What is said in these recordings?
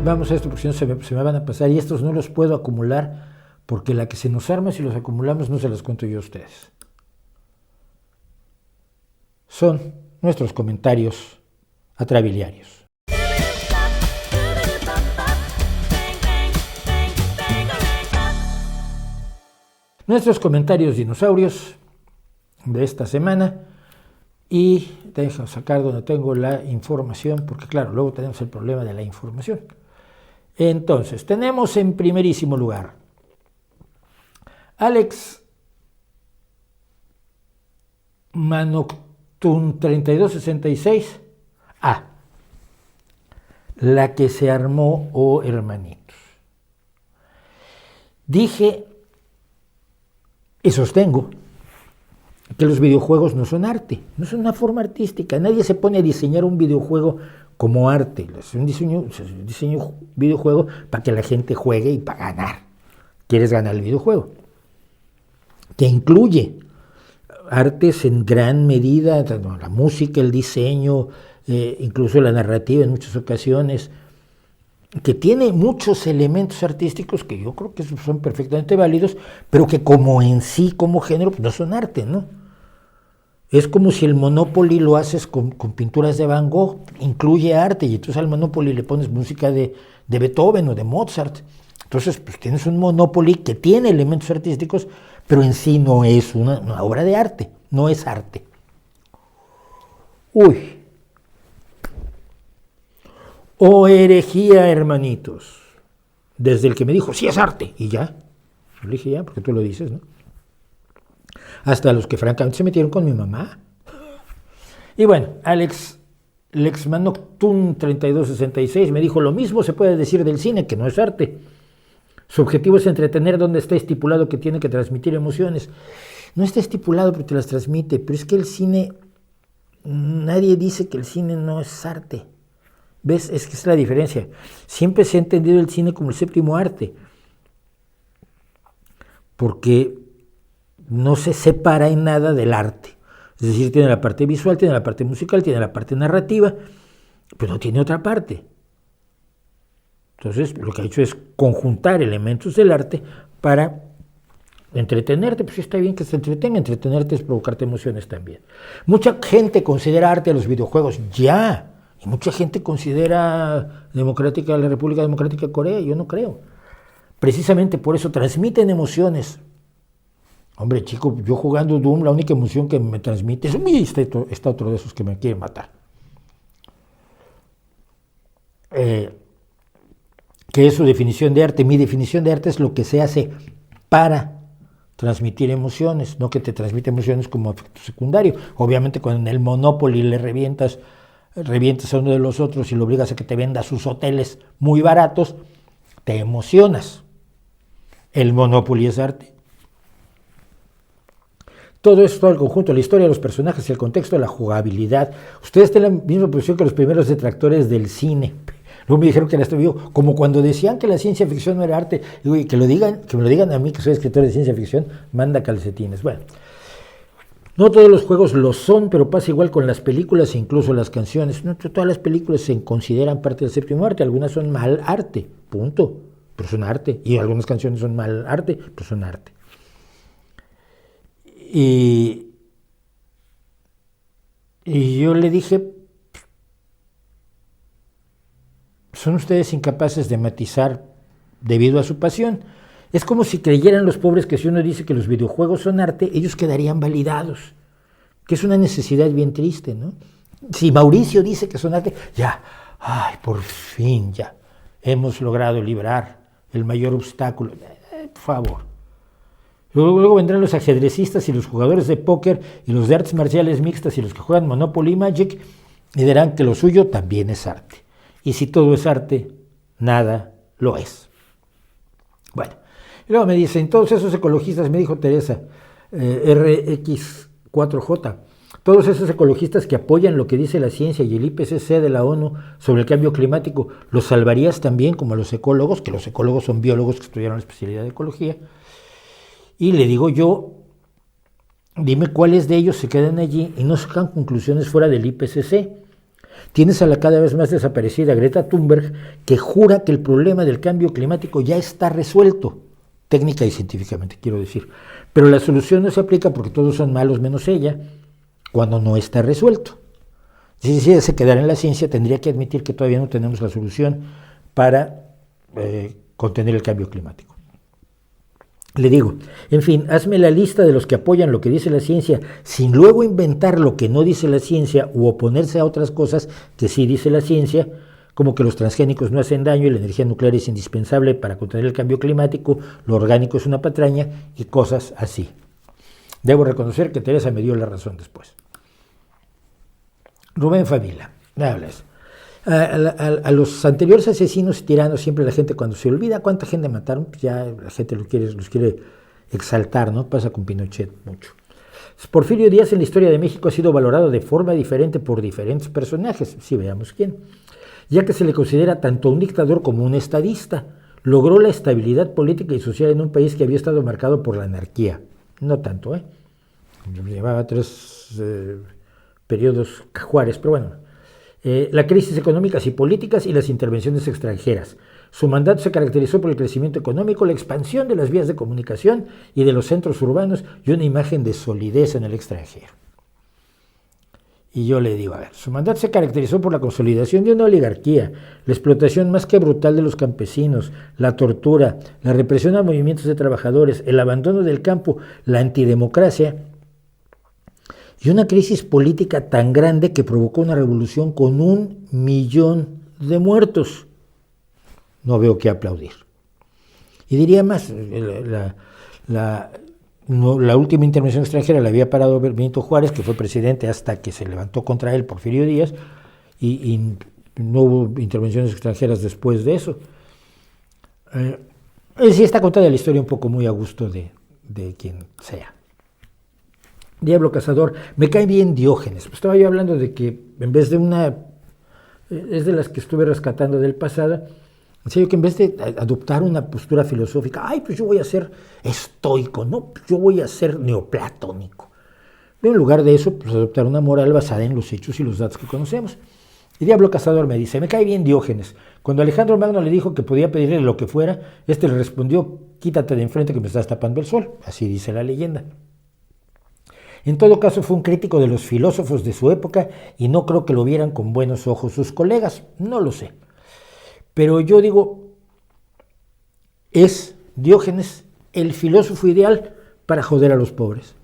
vamos a esto porque si no se me van a pasar y estos no los puedo acumular porque la que se nos arma si los acumulamos no se los cuento yo a ustedes. Son nuestros comentarios atrabiliarios. Nuestros comentarios dinosaurios de esta semana y déjame sacar donde tengo la información porque claro, luego tenemos el problema de la información. Entonces, tenemos en primerísimo lugar Alex Manoctun 3266. La que se armó, oh hermanitos. Dije y sostengo que los videojuegos no son arte, no son una forma artística. Nadie se pone a diseñar un videojuego como arte. Es un diseño videojuego para que la gente juegue y para ganar. Quieres ganar el videojuego. Que incluye artes en gran medida, la música, el diseño, incluso la narrativa en muchas ocasiones, que tiene muchos elementos artísticos que yo creo que son perfectamente válidos, pero que como en sí, como género, pues no son arte, ¿no? Es como si el Monopoly lo haces con pinturas de Van Gogh, incluye arte, y entonces al Monopoly le pones música de Beethoven o de Mozart. Entonces, pues tienes un Monopoly que tiene elementos artísticos, pero en sí no es una obra de arte, no es arte. Uy. Oh herejía, hermanitos. Desde el que me dijo, sí es arte, y ya. Yo le dije ya, porque tú lo dices, ¿no? Hasta los que francamente se metieron con mi mamá. Y bueno, Alex Manoctun 3266 me dijo, lo mismo se puede decir del cine, que no es arte. Su objetivo es entretener donde está estipulado que tiene que transmitir emociones. No está estipulado porque te las transmite, pero es que el cine, nadie dice que el cine no es arte. ¿Ves? Es que es la diferencia. Siempre se ha entendido el cine como el séptimo arte, porque no se separa en nada del arte. Es decir, tiene la parte visual, tiene la parte musical, tiene la parte narrativa, pero no tiene otra parte. Entonces, lo que ha hecho es conjuntar elementos del arte para entretenerte. Pues está bien que se entretenga, entretenerte es provocarte emociones también. Mucha gente considera arte a los videojuegos, ya. Y mucha gente considera democrática la República Democrática de Corea, yo no creo. Precisamente por eso transmiten emociones. Hombre, chico, yo jugando Doom, la única emoción que me transmite es, uy, está otro de esos que me quiere matar. ¿Qué es su definición de arte? Mi definición de arte es lo que se hace para transmitir emociones, no que te transmite emociones como efecto secundario. Obviamente cuando en el Monopoly le revientas a uno de los otros y lo obligas a que te venda sus hoteles muy baratos, te emocionas. El Monopoly es arte. Todo esto, el conjunto, la historia de los personajes y el contexto de la jugabilidad. Ustedes tienen la misma posición que los primeros detractores del cine. Luego me dijeron que era estudio, como cuando decían que la ciencia ficción no era arte. Digo, y que me lo digan a mí, que soy escritor de ciencia ficción, manda calcetines. Bueno, no todos los juegos lo son, pero pasa igual con las películas e incluso las canciones. No todas las películas se consideran parte del séptimo arte, algunas son mal arte, punto, pero son arte. Y algunas canciones son mal arte, pero son arte. Y yo le dije, son ustedes incapaces de matizar debido a su pasión. Es como si creyeran los pobres que si uno dice que los videojuegos son arte, ellos quedarían validados, que es una necesidad bien triste, ¿no? Si Mauricio dice que son arte, ya, ay, por fin ya, hemos logrado librar el mayor obstáculo. Por favor. Luego vendrán los ajedrecistas y los jugadores de póker y los de artes marciales mixtas y los que juegan Monopoly y Magic y dirán que lo suyo también es arte. Y si todo es arte, nada lo es. Bueno, y luego me dicen, todos esos ecologistas, me dijo Teresa, RX4J, todos esos ecologistas que apoyan lo que dice la ciencia y el IPCC de la ONU sobre el cambio climático, ¿los salvarías también como a los ecólogos? Que los ecólogos son biólogos que estudiaron la especialidad de ecología. Y le digo yo, dime cuáles de ellos se quedan allí y no sacan conclusiones fuera del IPCC. Tienes a la cada vez más desaparecida Greta Thunberg, que jura que el problema del cambio climático ya está resuelto, técnica y científicamente quiero decir, pero la solución no se aplica porque todos son malos menos ella, cuando no está resuelto. Si se quedara en la ciencia, tendría que admitir que todavía no tenemos la solución para contener el cambio climático. Le digo, en fin, hazme la lista de los que apoyan lo que dice la ciencia sin luego inventar lo que no dice la ciencia u oponerse a otras cosas que sí dice la ciencia, como que los transgénicos no hacen daño y la energía nuclear es indispensable para contener el cambio climático, lo orgánico es una patraña y cosas así. Debo reconocer que Teresa me dio la razón después. Rubén Favila, me hablas. A los anteriores asesinos y tiranos, siempre la gente cuando se olvida cuánta gente mataron, pues ya la gente los quiere exaltar, ¿no? Pasa con Pinochet mucho. Porfirio Díaz en la historia de México ha sido valorado de forma diferente por diferentes personajes, si veamos quién, ya que se le considera tanto un dictador como un estadista. Logró la estabilidad política y social en un país que había estado marcado por la anarquía. No tanto, llevaba 3 periodos Juárez, pero bueno. La crisis económicas y políticas y las intervenciones extranjeras. Su mandato se caracterizó por el crecimiento económico, la expansión de las vías de comunicación y de los centros urbanos y una imagen de solidez en el extranjero. Y yo le digo, a ver, su mandato se caracterizó por la consolidación de una oligarquía, la explotación más que brutal de los campesinos, la tortura, la represión a movimientos de trabajadores, el abandono del campo, la antidemocracia y una crisis política tan grande que provocó una revolución con 1 millón de muertos. No veo qué aplaudir. Y diría más, la última intervención extranjera la había parado Benito Juárez, que fue presidente hasta que se levantó contra él Porfirio Díaz, y no hubo intervenciones extranjeras después de eso. Sí está contada la historia un poco muy a gusto de quien sea. Diablo Cazador, me cae bien Diógenes. Estaba yo hablando de que en vez de es de las que estuve rescatando del pasado, decía yo que en vez de adoptar una postura filosófica, pues yo voy a ser estoico, no, yo voy a ser neoplatónico. En lugar de eso, pues adoptar una moral basada en los hechos y los datos que conocemos. Y Diablo Cazador me dice, me cae bien Diógenes. Cuando Alejandro Magno le dijo que podía pedirle lo que fuera, le respondió, quítate de enfrente que me estás tapando el sol. Así dice la leyenda. En todo caso, fue un crítico de los filósofos de su época y no creo que lo vieran con buenos ojos sus colegas, no lo sé. Pero yo digo, es Diógenes el filósofo ideal para joder a los pobres.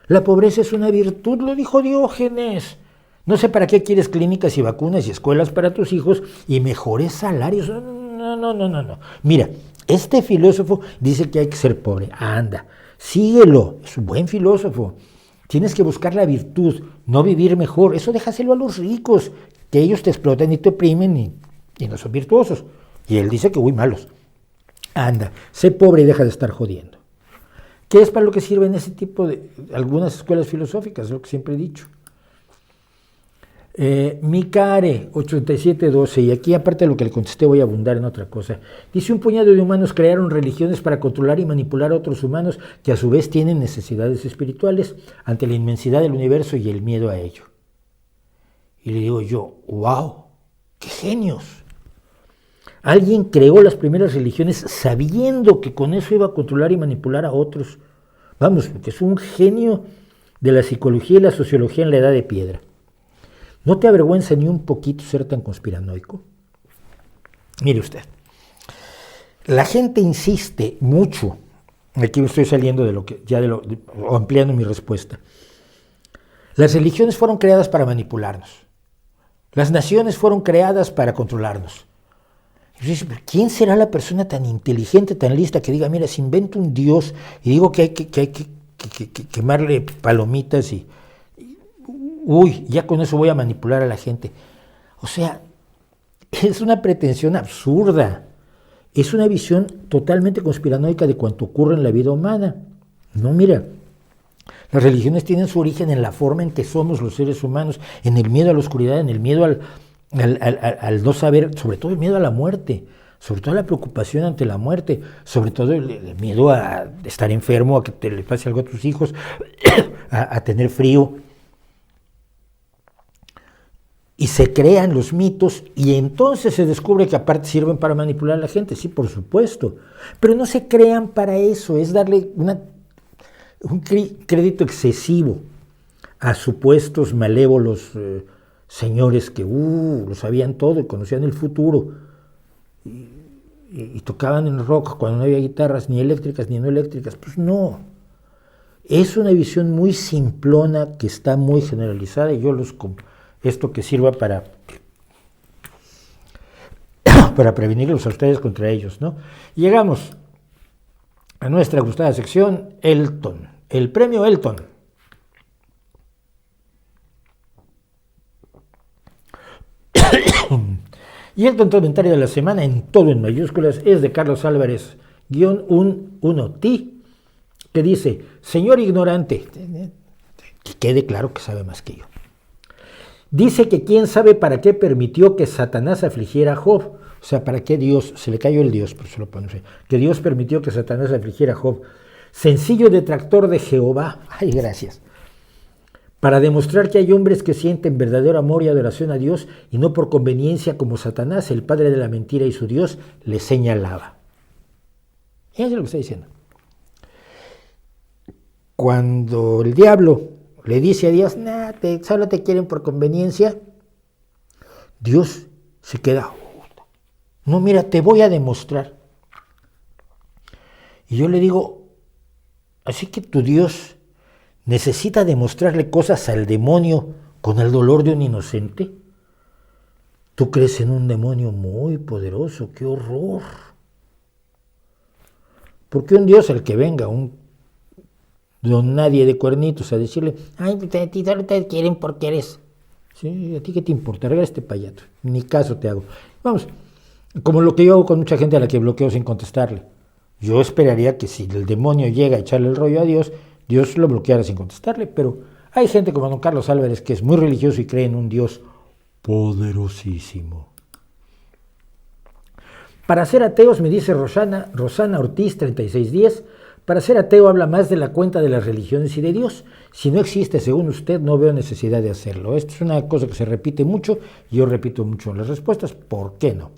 La pobreza es una virtud, lo dijo Diógenes. No sé para qué quieres clínicas y vacunas y escuelas para tus hijos y mejores salarios. No. Mira, este filósofo dice que hay que ser pobre. Anda, síguelo, es un buen filósofo. Tienes que buscar la virtud, no vivir mejor. Eso déjaselo a los ricos, que ellos te explotan y te oprimen y no son virtuosos. Y él dice que malos. Anda, sé pobre y deja de estar jodiendo. ¿Qué es para lo que sirven ese tipo de algunas escuelas filosóficas? Es lo que siempre he dicho. Micare 8712, y aquí aparte de lo que le contesté voy a abundar en otra cosa. Dice, un puñado de humanos crearon religiones para controlar y manipular a otros humanos que a su vez tienen necesidades espirituales ante la inmensidad del universo y el miedo a ello. Y le digo yo, wow, qué genios. Alguien creó las primeras religiones sabiendo que con eso iba a controlar y manipular a otros. Vamos, porque es un genio de la psicología y la sociología en la edad de piedra. ¿No te avergüenza ni un poquito ser tan conspiranoico? Mire usted, la gente insiste mucho, aquí estoy saliendo de lo que, o ampliando mi respuesta. Las religiones fueron creadas para manipularnos. Las naciones fueron creadas para controlarnos. ¿Quién será la persona tan inteligente, tan lista, que diga, mira, si invento un Dios y digo que hay que quemarle palomitas y ya con eso voy a manipular a la gente? O sea, es una pretensión absurda. Es una visión totalmente conspiranoica de cuanto ocurre en la vida humana. No, mira, las religiones tienen su origen en la forma en que somos los seres humanos, en el miedo a la oscuridad, en el miedo al no saber, sobre todo el miedo a la muerte, sobre todo la preocupación ante la muerte, sobre todo el miedo a estar enfermo, a que te le pase algo a tus hijos, a tener frío. y se crean los mitos y entonces se descubre que aparte sirven para manipular a la gente, sí, por supuesto, pero no se crean para eso, es darle un crédito excesivo a supuestos malévolos señores que lo sabían todo y conocían el futuro y tocaban en rock cuando no había guitarras ni eléctricas ni no eléctricas. Pues no, es una visión muy simplona que está muy generalizada y esto que sirva para prevenirlos a ustedes contra ellos, ¿no? Llegamos a nuestra gustada sección Elton, el premio Elton. Y el comentario de la semana, en todo en mayúsculas, es de Carlos Álvarez, _1T, que dice: señor ignorante, que quede claro que sabe más que yo, dice que quién sabe para qué permitió que Satanás afligiera a Job. O sea, para qué Dios, se le cayó el Dios, por eso lo pone así, que Dios permitió que Satanás afligiera a Job. Sencillo detractor de Jehová, ay gracias, para demostrar que hay hombres que sienten verdadero amor y adoración a Dios y no por conveniencia como Satanás, el padre de la mentira y su Dios, le señalaba. Eso es lo que está diciendo. Cuando el diablo le dice a Dios, solo te quieren por conveniencia, Dios se queda, no, mira, te voy a demostrar. Y yo le digo, así que tu Dios necesita demostrarle cosas al demonio con el dolor de un inocente. Tú crees en un demonio muy poderoso, qué horror. Porque un Dios al que venga, un don nadie de cuernitos a decirle, ay, a ti solo te quieren porque eres. Sí, ¿a ti qué te importa? Regala este payato, ni caso te hago. Vamos, como lo que yo hago con mucha gente a la que bloqueo sin contestarle. Yo esperaría que si el demonio llega a echarle el rollo a Dios, Dios lo bloqueara sin contestarle, pero hay gente como don Carlos Álvarez que es muy religioso y cree en un Dios poderosísimo. Para ser ateos, me dice Rosana Ortiz, 3610, para ser ateo habla más de la cuenta de las religiones y de Dios. Si no existe, según usted, no veo necesidad de hacerlo. Esto es una cosa que se repite mucho, y yo repito mucho las respuestas. ¿Por qué no?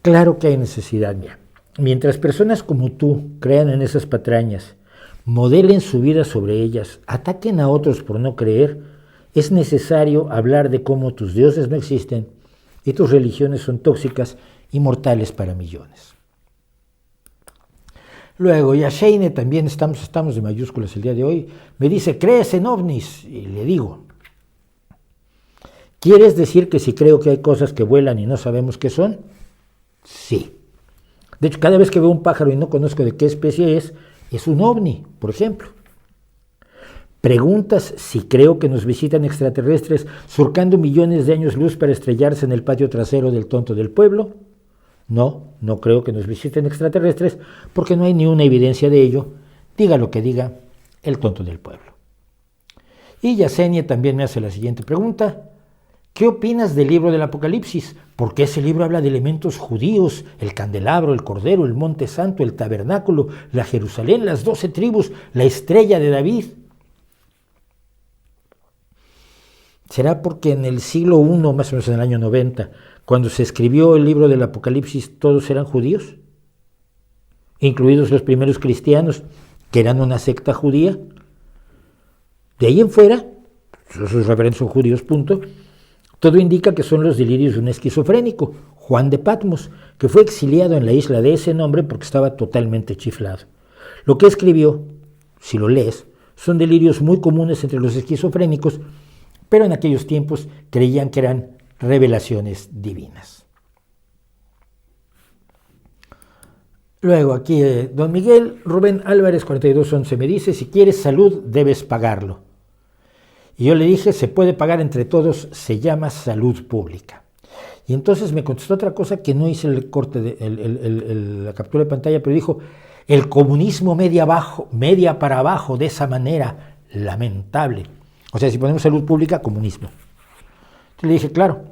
Claro que hay necesidad, mira. Mientras personas como tú crean en esas patrañas, modelen su vida sobre ellas, ataquen a otros por no creer, es necesario hablar de cómo tus dioses no existen y tus religiones son tóxicas y mortales para millones. Luego, y a Sheine también estamos de mayúsculas el día de hoy, me dice, ¿crees en ovnis? Y le digo, ¿quieres decir que si creo que hay cosas que vuelan y no sabemos qué son? Sí. De hecho, cada vez que veo un pájaro y no conozco de qué especie es un ovni, por ejemplo. ¿Preguntas si creo que nos visitan extraterrestres surcando millones de años luz para estrellarse en el patio trasero del tonto del pueblo? No creo que nos visiten extraterrestres porque no hay ni una evidencia de ello, diga lo que diga el tonto del pueblo. Y Yesenia también me hace la siguiente pregunta. ¿Qué opinas del libro del Apocalipsis? Porque ese libro habla de elementos judíos, el candelabro, el cordero, el monte santo, el tabernáculo, la Jerusalén, las 12 tribus, la estrella de David. ¿Será porque en el siglo I, más o menos en el año 90, cuando se escribió el libro del Apocalipsis, todos eran judíos? Incluidos los primeros cristianos, que eran una secta judía. De ahí en fuera, sus referentes son judíos, punto. Todo indica que son los delirios de un esquizofrénico, Juan de Patmos, que fue exiliado en la isla de ese nombre porque estaba totalmente chiflado. Lo que escribió, si lo lees, son delirios muy comunes entre los esquizofrénicos, pero en aquellos tiempos creían que eran revelaciones divinas. Luego aquí don Miguel Rubén Álvarez 4211 me dice, si quieres salud debes pagarlo. Y yo le dije, se puede pagar entre todos, se llama salud pública. Y entonces me contestó otra cosa que no hice el corte, la captura de pantalla, pero dijo, el comunismo media para abajo de esa manera, lamentable. O sea, si ponemos salud pública, comunismo. Entonces le dije, claro,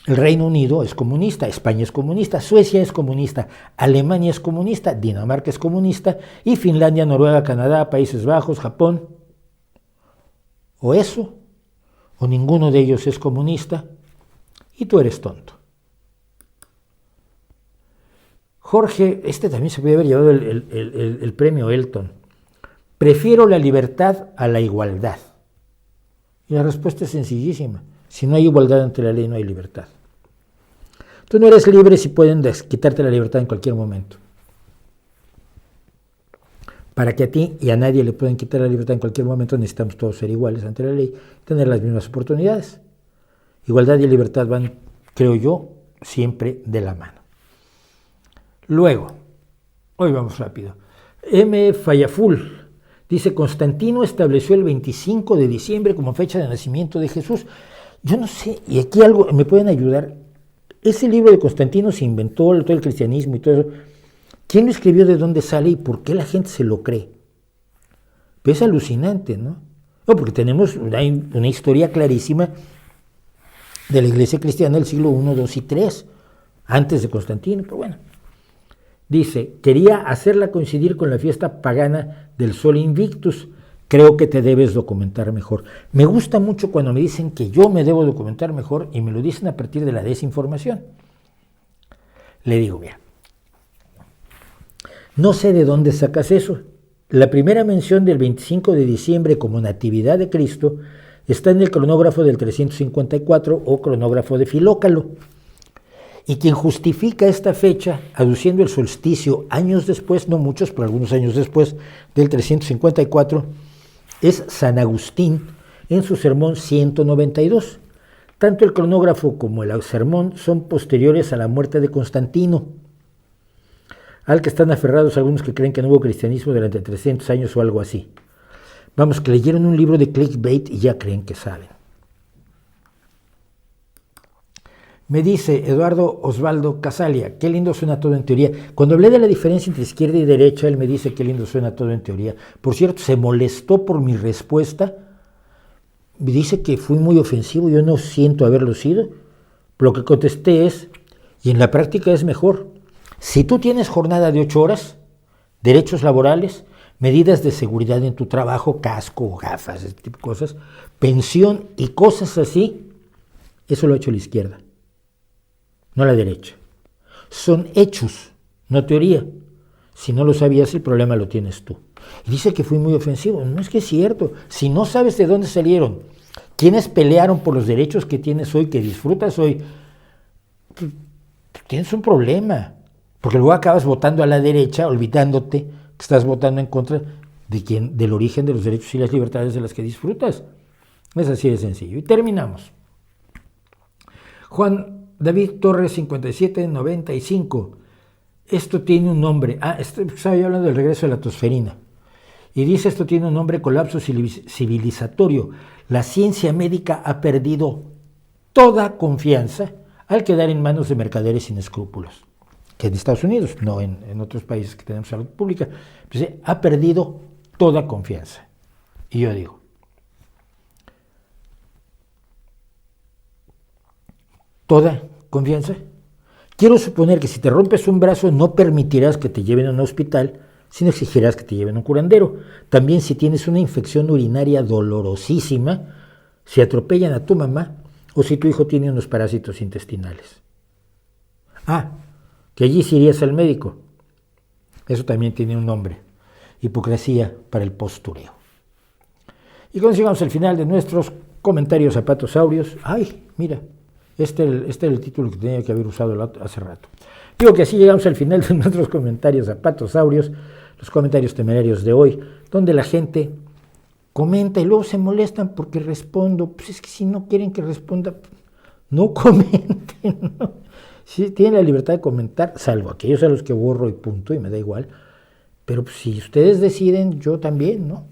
el Reino Unido es comunista, España es comunista, Suecia es comunista, Alemania es comunista, Dinamarca es comunista, y Finlandia, Noruega, Canadá, Países Bajos, Japón. O eso, o ninguno de ellos es comunista, y tú eres tonto. Jorge, este también se puede haber llevado el premio Elton. Prefiero la libertad a la igualdad. Y la respuesta es sencillísima. Si no hay igualdad ante la ley, no hay libertad. Tú no eres libre si pueden quitarte la libertad en cualquier momento. Para que a ti y a nadie le puedan quitar la libertad en cualquier momento, necesitamos todos ser iguales ante la ley, tener las mismas oportunidades. Igualdad y libertad van, creo yo, siempre de la mano. Luego, hoy vamos rápido. M. Fallaful dice: Constantino estableció el 25 de diciembre como fecha de nacimiento de Jesús. Yo no sé, y aquí algo me pueden ayudar. Ese libro de Constantino se inventó, todo el cristianismo y todo eso. ¿Quién lo escribió, de dónde sale y por qué la gente se lo cree? Pues es alucinante, ¿no? No, porque tenemos una historia clarísima de la iglesia cristiana del siglo I, II y III, antes de Constantino, pero bueno. Dice: quería hacerla coincidir con la fiesta pagana del Sol Invictus. Creo que te debes documentar mejor. Me gusta mucho cuando me dicen que yo me debo documentar mejor y me lo dicen a partir de la desinformación. Le digo: mira, no sé de dónde sacas eso. La primera mención del 25 de diciembre como Natividad de Cristo está en el cronógrafo del 354 o cronógrafo de Filócalo. Y quien justifica esta fecha, aduciendo el solsticio años después, no muchos, pero algunos años después, del 354, es San Agustín en su sermón 192. Tanto el cronógrafo como el sermón son posteriores a la muerte de Constantino, al que están aferrados algunos que creen que no hubo cristianismo durante 300 años o algo así. Vamos, que leyeron un libro de clickbait y ya creen que saben. Me dice Eduardo Osvaldo Casalia: qué lindo suena todo en teoría. Cuando hablé de la diferencia entre izquierda y derecha, él me dice: qué lindo suena todo en teoría. Por cierto, se molestó por mi respuesta. Me dice que fui muy ofensivo. Yo no siento haberlo sido. Lo que contesté es: y en la práctica es mejor. Si tú tienes jornada de 8 horas, derechos laborales, medidas de seguridad en tu trabajo, casco, gafas, este tipo de cosas, pensión y cosas así, eso lo ha hecho la izquierda, no la derecha. Son hechos, no teoría. Si no lo sabías, el problema lo tienes tú. Y dice que fui muy ofensivo. No, es que es cierto. Si no sabes de dónde salieron, quiénes pelearon por los derechos que tienes hoy, que disfrutas hoy, pues, tienes un problema. Porque luego acabas votando a la derecha, olvidándote que estás votando en contra del origen de los derechos y las libertades de las que disfrutas. Es así de sencillo. Y terminamos. Juan David Torres 5795. Esto tiene un nombre. Estaba yo hablando del regreso de la tosferina. Y dice: esto tiene un nombre: colapso civilizatorio. La ciencia médica ha perdido toda confianza al quedar en manos de mercaderes sin escrúpulos. Que en Estados Unidos, no en otros países que tenemos salud pública. Pues, ha perdido toda confianza. Y yo digo: ¿toda confianza? Quiero suponer que si te rompes un brazo no permitirás que te lleven a un hospital, sino exigirás que te lleven a un curandero. También si tienes una infección urinaria dolorosísima, si atropellan a tu mamá o si tu hijo tiene unos parásitos intestinales. Que allí sí irías al médico. Eso también tiene un nombre: hipocresía para el postureo. Y cuando llegamos al final de nuestros comentarios zapatosaurios, mira, este era el título que tenía que haber usado hace rato. Digo que así llegamos al final de nuestros comentarios zapatosaurios, los comentarios temerarios de hoy, donde la gente comenta y luego se molestan porque respondo. Pues es que si no quieren que responda, no comenten, ¿no? Sí, tienen la libertad de comentar, salvo aquellos a los que borro y punto, y me da igual. Pero pues, si ustedes deciden, yo también, ¿no?